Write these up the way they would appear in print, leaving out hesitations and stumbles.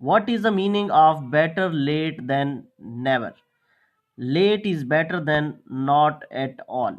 What is the meaning of better late than never? Late is better than not at all.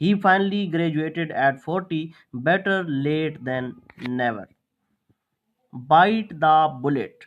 He finally graduated at 40, better late than never. Bite the bullet,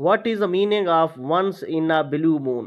What is the meaning of once in a blue moon?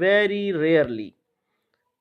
very rarely.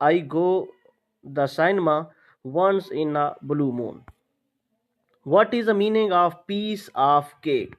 I go the cinema once in a blue moon. What is the meaning of piece of cake?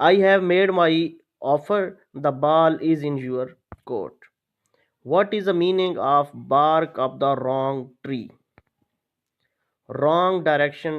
I have made my offer, the ball is in your court. What is the meaning of bark of the wrong tree? Wrong direction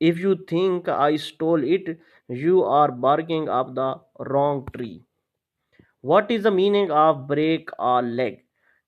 If you think I stole it, you are barking up the wrong tree. What is the meaning of break a leg?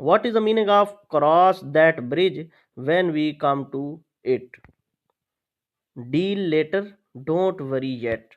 What is the meaning of cross that bridge when we come to it? Deal later, don't worry yet.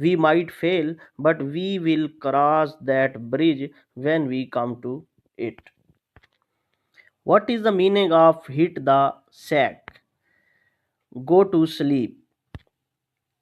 We might fail, but we will cross that bridge when we come to it. What is the meaning of hit the sack? Go to sleep.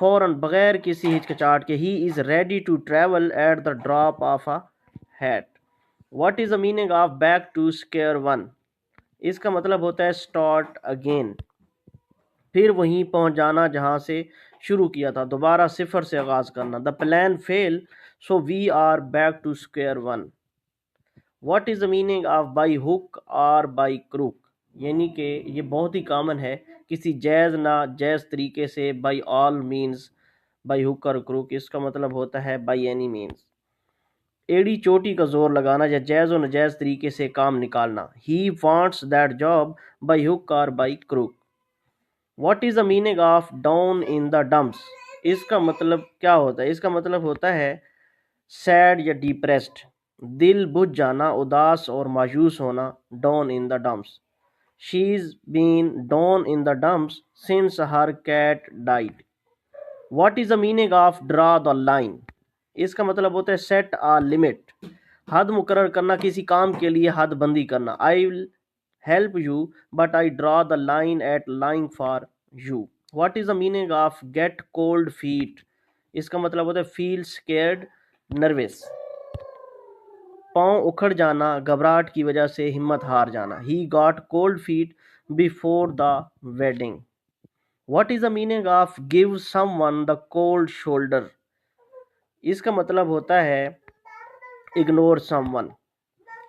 فوراً بغیر کسی ہچکچاہٹ کے he is ready to travel at the drop of a hat. What is the meaning of back to square one? اس کا مطلب ہوتا ہے اسٹارٹ اگین، پھر وہیں پہنچ جانا جہاں سے شروع کیا تھا، دوبارہ صفر سے آغاز کرنا. The plan fail so we are back to square one. What is the meaning of by hook or by کروک؟ یعنی کہ یہ بہت ہی کامن ہے، کسی جائز ناجائز طریقے سے، by all means, by hook اور کروک. اس کا مطلب ہوتا ہے بائی اینی مینز. ایڑی چوٹی کا زور لگانا یا جائز و ناجائز طریقے سے کام نکالنا. He wants that job by hook or by crook. What is the meaning of down in the dumps? اس کا مطلب کیا ہوتا ہے؟ اس کا مطلب ہوتا ہے سیڈ یا ڈیپریسڈ، دل بجھ جانا، اداس اور مایوس ہونا. Down in the dumps. She is been down in the dumps since her cat died. What is the meaning of draw the line? اس کا مطلب ہوتا ہے سیٹ آ لمٹ، حد مقرر کرنا، کسی کام کے لیے حد بندی کرنا. I will help you but I draw the line at lying for you. What is the meaning of get cold feet? اس کا مطلب ہوتا ہے فیل اسکیئرڈ، نروس. پاؤں اکھڑ جانا، گھبراہٹ کی وجہ سے ہمت ہار جانا. He got cold feet before the wedding. What is the meaning of give someone the cold shoulder? اس کا مطلب ہوتا ہے اگنور سم ون،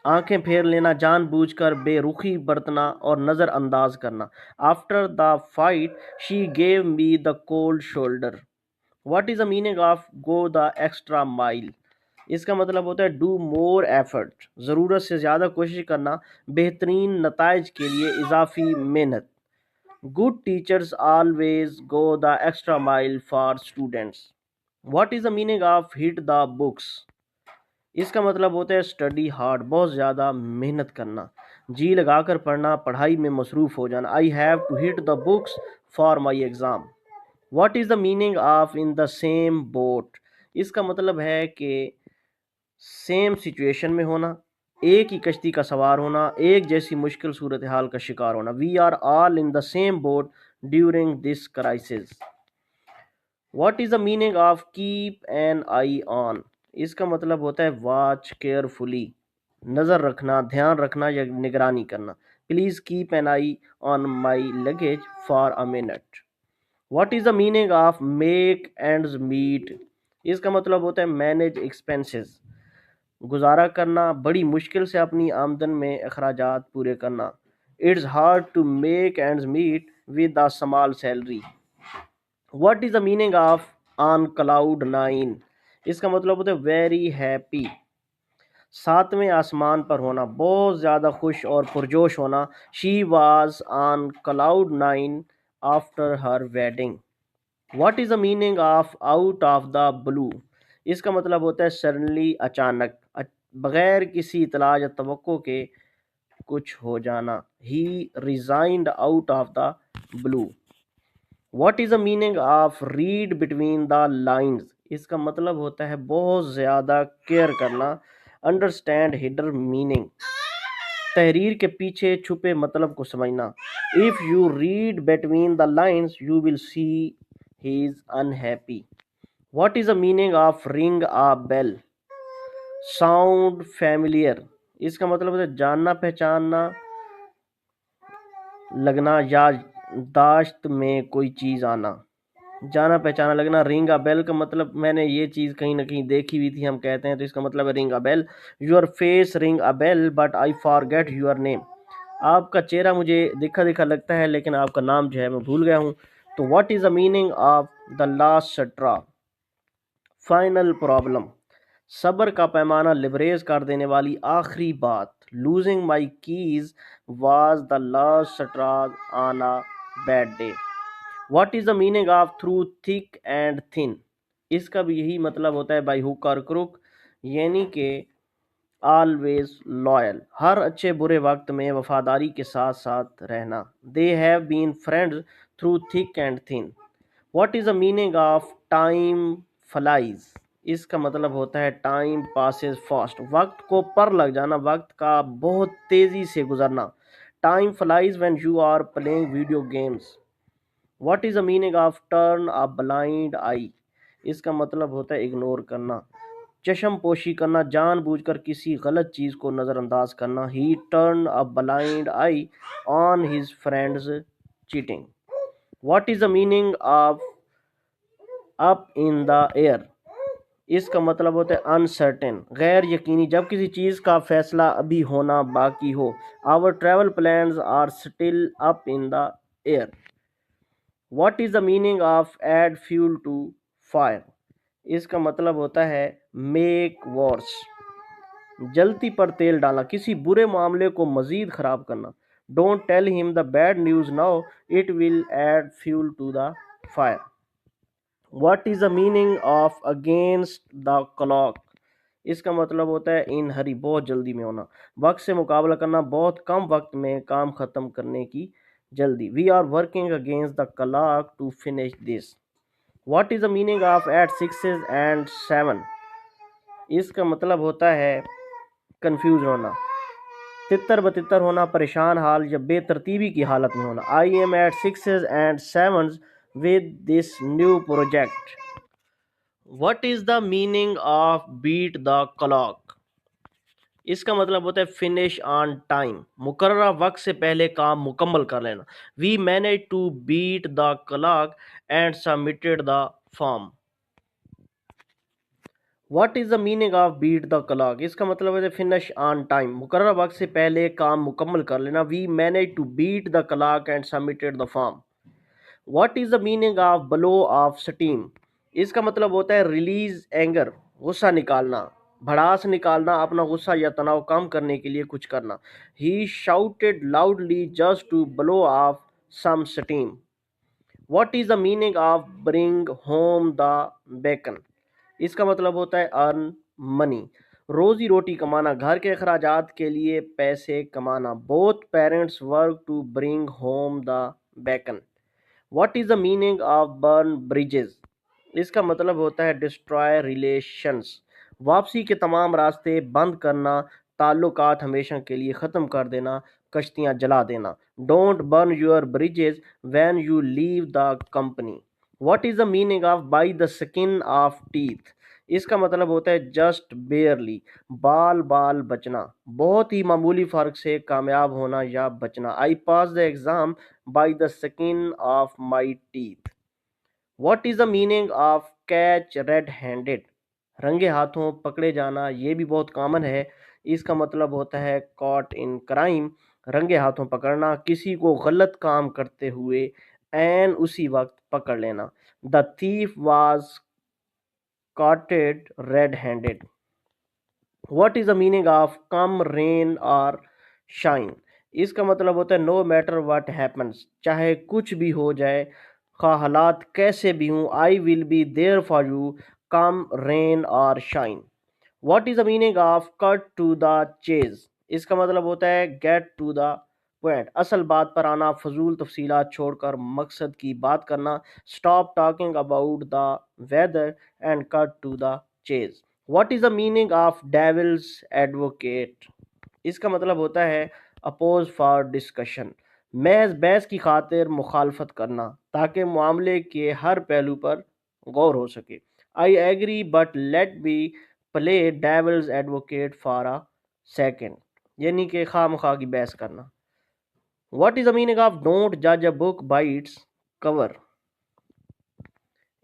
آنکھیں پھیر لینا، جان بوجھ کر بے رخی برتنا اور نظر انداز کرنا. After the fight she gave me the cold shoulder. What is the meaning of go the extra mile? اس کا مطلب ہوتا ہے ڈو مور ایفرٹ، ضرورت سے زیادہ کوشش کرنا، بہترین نتائج کے لیے اضافی محنت. Good teachers always go the extra mile for students. What is the meaning of hit the books? اس کا مطلب ہوتا ہے اسٹڈی ہارڈ، بہت زیادہ محنت کرنا، جی لگا کر پڑھنا، پڑھائی میں مصروف ہو جانا. I have to hit the books for my exam. What is the meaning of in the same boat? اس کا مطلب ہے کہ سیم سچویشن میں ہونا، ایک ہی کشتی کا سوار ہونا، ایک جیسی مشکل صورتحال کا شکار ہونا. We are all in the same boat during this crisis. What is the meaning of keep an eye on? اس کا مطلب ہوتا ہے واچ کیئرفلی، نظر رکھنا، دھیان رکھنا یا نگرانی کرنا. Please keep an eye on my luggage for a minute. What is the meaning of make ends meet? اس کا مطلب ہوتا ہے مینیج ایکسپینسز، گزارا کرنا، بڑی مشکل سے اپنی آمدن میں اخراجات پورے کرنا. It's hard to make ends meet with a small salary. What is the meaning of on cloud nine? اس کا مطلب ہوتا ہے ویری ہیپی، ساتویں آسمان پر ہونا، بہت زیادہ خوش اور پرجوش ہونا. She was on cloud nine after her wedding. What is the meaning of out of the blue? اس کا مطلب ہوتا ہے سڈنلی، اچانک، بغیر کسی اطلاع یا توقع کے کچھ ہو جانا. He resigned out of the blue. What is the meaning of read between the lines? اس کا مطلب ہوتا ہے بہت زیادہ کیئر کرنا، انڈرسٹینڈ ہڈر میننگ، تحریر کے پیچھے چھپے مطلب کو سمجھنا. If you read between the lines you will see he is unhappy. What is the meaning of ring a bell? Sound familiar. اس کا مطلب ہوتا ہے جاننا پہچاننا لگنا، یادداشت میں کوئی چیز آنا، جانا پہچانا لگنا. رنگ آ بیل کا مطلب میں نے یہ چیز کہیں نہ کہیں دیکھی ہوئی تھی، ہم کہتے ہیں تو اس کا مطلب ہے رنگ a bell. Your face ring a bell but I forget your name. آپ کا چہرہ مجھے دکھا دکھا لگتا ہے لیکن آپ کا نام جو ہے میں بھول گیا ہوں. تو what is the meaning of the last straw? Final problem, صبر کا پیمانہ لبریز کر دینے والی آخری بات. Losing my keys was the last straw on a bad day. What is the meaning of through thick and thin? اس کا بھی یہی مطلب ہوتا ہے بائی ہوک اور کروک، یعنی کہ آلویز لائل، ہر اچھے برے وقت میں وفاداری کے ساتھ ساتھ رہنا. They have been friends through thick and thin. What is the meaning of time flies? اس کا مطلب ہوتا ہے ٹائم پاسز فاسٹ، وقت کو پر لگ جانا، وقت کا بہت تیزی سے گزرنا. Time flies when you are playing video games. What is the meaning of turn a blind eye? اس کا مطلب ہوتا ہے اگنور کرنا، چشم پوشی کرنا، جان بوجھ کر کسی غلط چیز کو نظر انداز کرنا. He turn a blind eye on his friends cheating. What is the meaning of up in the air? اس کا مطلب ہوتا ہے انسرٹن، غیر یقینی، جب کسی چیز کا فیصلہ ابھی ہونا باقی ہو. Our travel plans are still up in the air. What is the meaning of add fuel to fire? اس کا مطلب ہوتا ہے میک ورس، جلتی پر تیل ڈالنا، کسی برے معاملے کو مزید خراب کرنا. Don't tell him the bad news now, it will add fuel to the fire. What is the meaning of against the clock? اس کا مطلب ہوتا ہے ان ہری، بہت جلدی میں ہونا، وقت سے مقابلہ کرنا، بہت کم وقت میں کام ختم کرنے کی جلدی. We are working against the clock to finish this. What is the meaning of at sixes and seven? اس کا مطلب ہوتا ہے کنفیوز ہونا، تتر بتتر ہونا، پریشان حال یا بے ترتیبی کی حالت میں ہونا. I am at sixes and sevens with this new project. What is the meaning of beat the clock؟ اس کا مطلب ہوتا ہے finish on time، مقررہ وقت سے پہلے کام مکمل کر لینا. We managed to beat the clock and submitted the form. What is the meaning of beat the clock؟ اس کا مطلب ہے finish on time، مقررہ وقت سے پہلے کام مکمل کر لینا. We managed to beat the clock and submitted the form. What is the meaning of blow off steam? اس کا مطلب ہوتا ہے ریلیز اینگر، غصہ نکالنا، بھڑاس نکالنا، اپنا غصہ یا تناؤ کم کرنے کے لیے کچھ کرنا. He shouted loudly just to blow off some steam. What is the meaning of bring home the bacon? اس کا مطلب ہوتا ہے ارن منی، روزی روٹی کمانا، گھر کے اخراجات کے لیے پیسے کمانا. Both parents work to bring home the bacon. What is the meaning of burn bridges? اس کا مطلب ہوتا ہے ڈسٹرائے ریلیشنز، واپسی کے تمام راستے بند کرنا، تعلقات ہمیشہ کے لیے ختم کر دینا، کشتیاں جلا دینا. Don't burn your bridges when you leave the company. What is the meaning of by the skin of teeth? اس کا مطلب ہوتا ہے جسٹ بیئرلی، بال بال بچنا، بہت ہی معمولی فرق سے کامیاب ہونا یا بچنا. آئی پاس the exam by the skin of my teeth. What is the meaning of catch red handed? رنگے ہاتھوں پکڑے جانا، یہ بھی بہت کامن ہے. اس کا مطلب ہوتا ہے کاٹ ان کرائم، رنگے ہاتھوں پکڑنا، کسی کو غلط کام کرتے ہوئے عین اسی وقت پکڑ لینا. The thief was caught red handed. What is the meaning of come rain or shine؟ اس کا مطلب ہوتا ہے no matter what happens، چاہے کچھ بھی ہو جائے، خواہ حالات کیسے بھی ہوں، I will be there for you come rain or shine. What is the meaning of cut to the chase؟ اس کا مطلب ہوتا ہے get to the point، اصل بات پر آنا، فضول تفصیلات چھوڑ کر مقصد کی بات کرنا. Stop talking about the weather and cut to the chase. What is the meaning of devil's advocate؟ اس کا مطلب ہوتا ہے oppose for discussion، محض بحث کی خاطر مخالفت کرنا تاکہ معاملے کے ہر پہلو پر غور ہو سکے. I agree but let me play devil's advocate for a second، یعنی کہ خواہ مخواہ کی بحث کرنا. What is the meaning of don't judge a book by its cover؟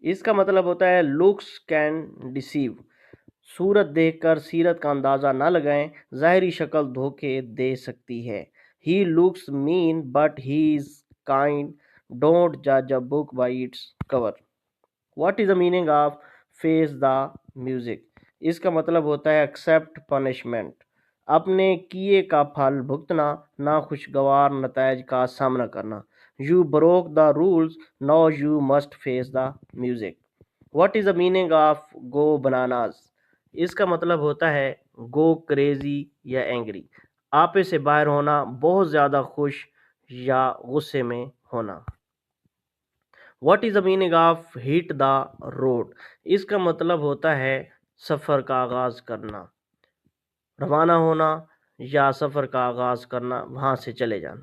اس کا مطلب ہوتا ہے looks can deceive، صورت دیکھ کر سیرت کا اندازہ نہ لگائیں، ظاہری شکل دھوکے دے سکتی ہے. He looks mean but he is kind، don't judge a book by its cover. What is the meaning of face the music؟ اس کا مطلب ہوتا ہے accept punishment، اپنے کیے کا پھل بھگتنا، ناخوشگوار نتائج کا سامنا کرنا. You broke the rules now you must face the music. What is the meaning of go bananas؟ اس کا مطلب ہوتا ہے go crazy یا angry، آپے سے باہر ہونا، بہت زیادہ خوش یا غصے میں ہونا. What is the meaning of hit the road؟ اس کا مطلب ہوتا ہے سفر کا آغاز کرنا، روانہ ہونا یا سفر کا آغاز کرنا، وہاں سے چلے جانا.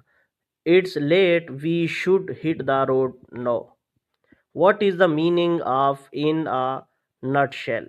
It's late, we should hit the road now. What is the meaning of in a nutshell?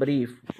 brief,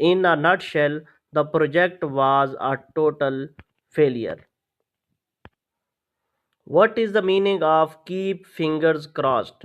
In a nutshell, the project was a total failure. What is the meaning of keep fingers crossed?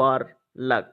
for luck,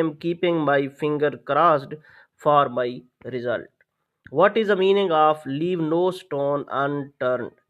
am keeping my finger crossed for my result. What is the meaning of leave no stone unturned?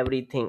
everything,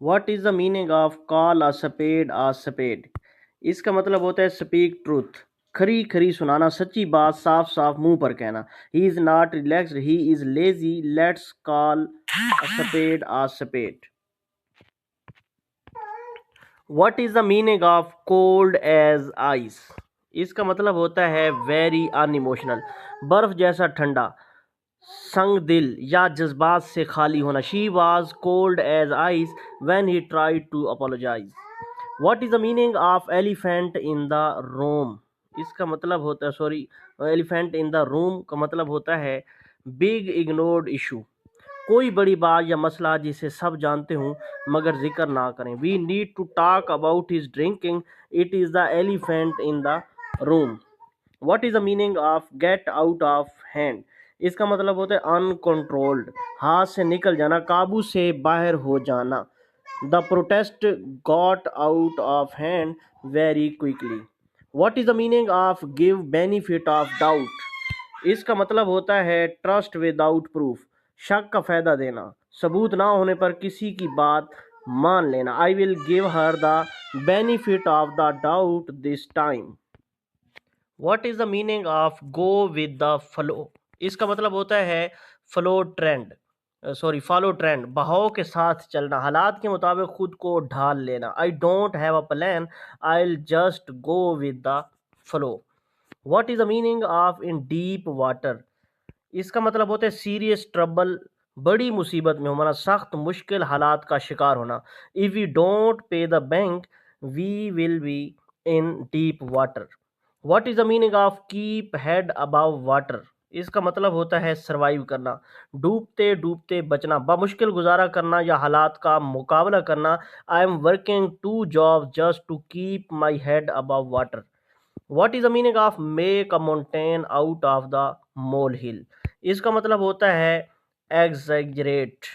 What is the meaning of call a spade a spade? اس کا مطلب ہوتا ہے speak truth. کھری کھری سنانا، سچی بات صاف صاف منہ پر کہنا. He is not relaxed, he is lazy. Let's call a spade a spade. What is the meaning of cold as ice? اس کا مطلب ہوتا ہے very unemotional، برف جیسا ٹھنڈا، سنگ دل یا جذبات سے خالی ہونا. She was cold as ice when he tried to apologize. What is the meaning of elephant in the room? اس کا مطلب ہوتا ہے elephant in the room کا مطلب ہوتا ہے big ignored issue، کوئی بڑی بات یا مسئلہ جسے سب جانتے ہوں مگر ذکر نہ کریں. We need to talk about his drinking. It is the elephant in the room. What is the meaning of get out of hand? اس کا مطلب ہوتا ہے uncontrolled، ہاتھ سے نکل جانا، قابو سے باہر ہو جانا. The protest got out of hand very quickly. What is the meaning of give benefit of doubt? اس کا مطلب ہوتا ہے trust without proof، شک کا فائدہ دینا، ثبوت نہ ہونے پر کسی کی بات مان لینا. I will give her the benefit of the doubt this time. What is the meaning of go with the flow? اس کا مطلب ہوتا ہے فالو ٹرینڈ، بہاؤ کے ساتھ چلنا، حالات کے مطابق خود کو ڈھال لینا. I don't have a plan, I'll just go with the flow. What is the meaning of in deep water? اس کا مطلب ہوتا ہے سیریس ٹربل، بڑی مصیبت میں ہونا، سخت مشکل حالات کا شکار ہونا. If we don't pay the bank, we will be in deep water. What is the meaning of keep head above water? اس کا مطلب ہوتا ہے سروائیو کرنا، ڈوبتے ڈوبتے بچنا، بمشکل گزارا کرنا یا حالات کا مقابلہ کرنا. I am working 2 jobs just to keep my head above water. What is the meaning of make a mountain out of the molehill? اس کا مطلب ہوتا ہے exaggerate.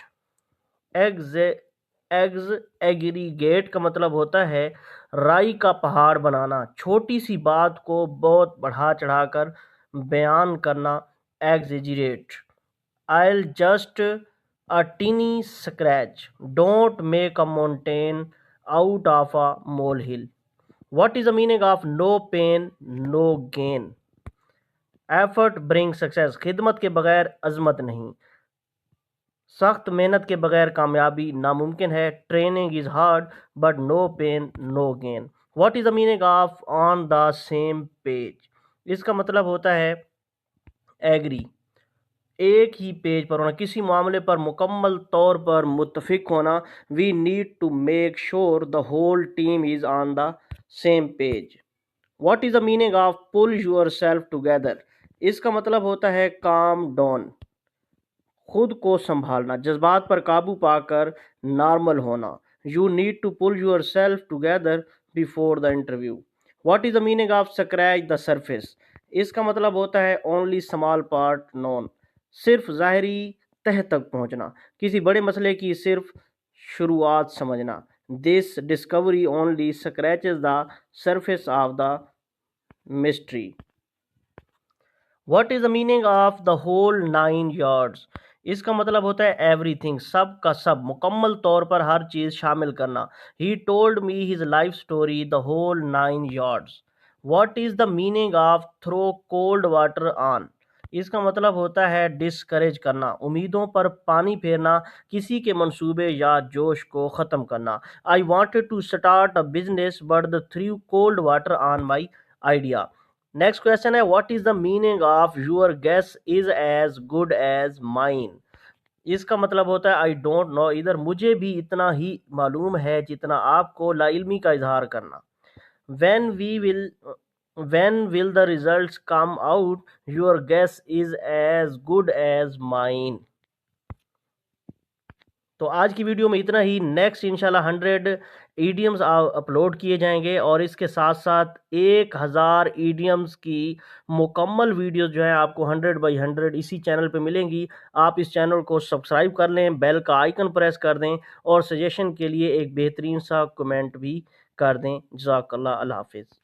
ایگریگیٹ کا مطلب ہوتا ہے رائی کا پہاڑ بنانا، چھوٹی سی بات کو بہت بڑھا چڑھا کر بیان کرنا. Exaggerate. I'll just a teeny scratch. Don't make a mountain out of a molehill. What is the meaning of no pain no gain? Effort brings success. خدمت کے بغیر عظمت نہیں، سخت محنت کے بغیر کامیابی ناممکن ہے. Training is hard but no pain no gain. What is the meaning of on the same page? اس کا مطلب ہوتا ہے ایگری، ایک ہی پیج پر ہونا، کسی معاملے پر مکمل طور پر متفق ہونا. We need to make sure the whole team is on the same page. What is the meaning of pull yourself together? اس کا مطلب ہوتا ہے calm down، خود کو سنبھالنا، جذبات پر قابو پا کر نارمل ہونا. You need to pull yourself together before the interview. What is the meaning of scratch the surface? اس کا مطلب ہوتا ہے only small part known، صرف ظاہری تہ تک پہنچنا، کسی بڑے مسئلے کی صرف شروعات سمجھنا. This discovery only scratches the surface of the mystery. What is the meaning of the whole 9 yards? اس کا مطلب ہوتا ہے ایوری تھنگ، سب کا سب، مکمل طور پر ہر چیز شامل کرنا. He told me his life story the whole 9 yards. What is the meaning of throw cold water on? اس کا مطلب ہوتا ہے ڈسکریج کرنا، امیدوں پر پانی پھیرنا، کسی کے منصوبے یا جوش کو ختم کرنا. I wanted to start a business but they threw cold water on my idea. Next question ہے what is the meaning of your guess is as good as mine? اس کا مطلب ہوتا ہے آئی ڈونٹ نو ادھر، مجھے بھی اتنا ہی معلوم ہے جتنا آپ کو، لا علمی کا اظہار کرنا. when will the results come out? Your guess is as good as mine. تو آج کی ویڈیو میں اتنا ہی. نیکسٹ انشاءاللہ 100 ایڈیمز اپلوڈ کیے جائیں گے اور اس کے ساتھ ساتھ 1000 ایڈیمز کی مکمل ویڈیوز جو ہیں آپ کو 100x100 اسی چینل پہ ملیں گی. آپ اس چینل کو سبسکرائب کر لیں، بیل کا آئیکن پریس کر دیں اور سجیشن کے لیے ایک بہترین سا کمنٹ بھی کر دیں. جزاک اللہ. اللہ حافظ.